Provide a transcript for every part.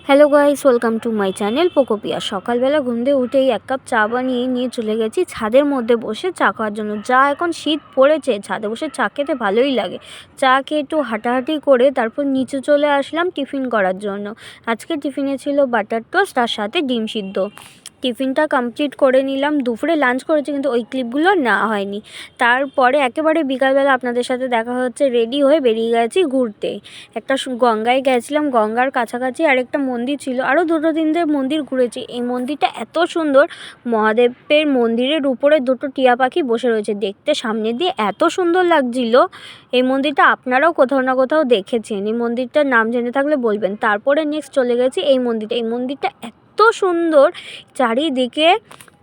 Hello guys, welcome to my channel Pokopia. সকালবেলা ঘুম থেকে উঠেই এক কাপ চা বানিয়ে নিয়ে চলে গেছি ছাদের মধ্যে বসে চা খাওয়ার জন্য। যা এখন শীত পড়েছে, ছাদে বসে চা খেতে ভালোই লাগে। চা খেয়ে একটু হাঁটাহাঁটি করে তারপর নিচে চলে আসলাম টিফিন করার জন্য। আজকে টিফিনে ছিল বাটার টোস্ট, তার সাথে ডিম সিদ্ধ। টিফিনটা কমপ্লিট করে নিলাম। দুপুরে লাঞ্চ করেছি কিন্তু ওই ক্লিপগুলো নেওয়া হয়নি। তারপরে একেবারে বিকালবেলা আপনাদের সাথে দেখা হচ্ছে, রেডি হয়ে বেরিয়ে গেছি ঘুরতে। একটা গঙ্গায় গেছিলাম, গঙ্গার কাছাকাছি আরেকটা মন্দির ছিল, আরও দুটো তিনটে মন্দির ঘুরেছি। এই মন্দিরটা এত সুন্দর, মহাদেবের মন্দিরের উপরে দুটো টিয়া পাখি বসে রয়েছে, দেখতে সামনে দিয়ে এত সুন্দর লাগছিল। এই মন্দিরটা আপনারাও কোথাও না কোথাও দেখেছেন, এই মন্দিরটার নাম জেনে থাকলে বলবেন। তারপরে নেক্সট চলে গেছি এই মন্দিরটা এত সুন্দর, চারিদিকে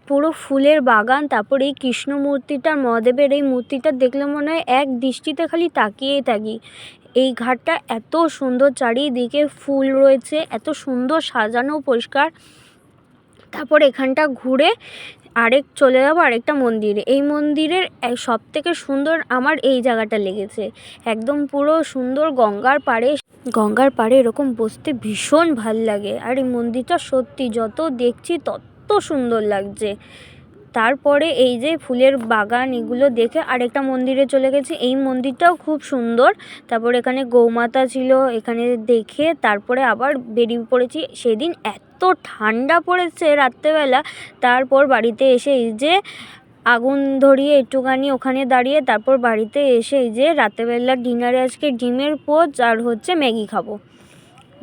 পুরো ফুলের বাগান। তারপর এই কৃষ্ণ মূর্তিটার, মহাদেবের এই মূর্তিটা দেখলে মনে হয় এক দৃষ্টিতে খালি তাকিয়েই থাকি। এই ঘাটটা এত সুন্দর, চারিদিকে ফুল রয়েছে, এত সুন্দর সাজানো পরিষ্কার। তারপর এখানটা ঘুরে চলে যাবো আরেকটা মন্দিরে। এই মন্দিরের সব থেকে সুন্দর আমার এই জায়গাটা লেগেছে, একদম পুরো সুন্দর গঙ্গার পাড়ে এরকম বসতে ভীষণ ভাল লাগে। আর এই মন্দিরটা সত্যি যত দেখছি তত সুন্দর লাগছে। তারপরে এই যে ফুলের বাগান, এগুলো দেখে আরেকটা মন্দিরে চলে গেছি। এই মন্দিরটাও খুব সুন্দর। তারপর এখানে গৌমাতা ছিল, এখানে দেখে তারপরে আবার বেরিয়ে পড়েছি। সেদিন এত ঠান্ডা পড়েছে রাত্রেবেলা। তারপর বাড়িতে এসে এই যে আগুন ধরিয়ে একটুখানি ওখানে দাঁড়িয়ে, তারপর বাড়িতে এসে এই যে রাত্রেবেলা ডিনারে আজকে ডিমের পোচ আর ম্যাগি খাবো।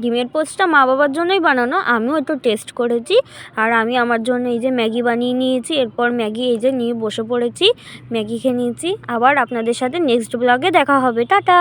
ডিমের পোচটা মা বাবার জন্যই বানানো, আমিও একটু টেস্ট করেছি। আর আমি আমার জন্য এই যে ম্যাগি বানিয়ে নিয়েছি। এরপর ম্যাগি এই যে নিয়ে বসে পড়েছি, ম্যাগি খেয়ে নিয়েছি। আবার আপনাদের সাথে নেক্সট ব্লগে দেখা হবে। টাটা।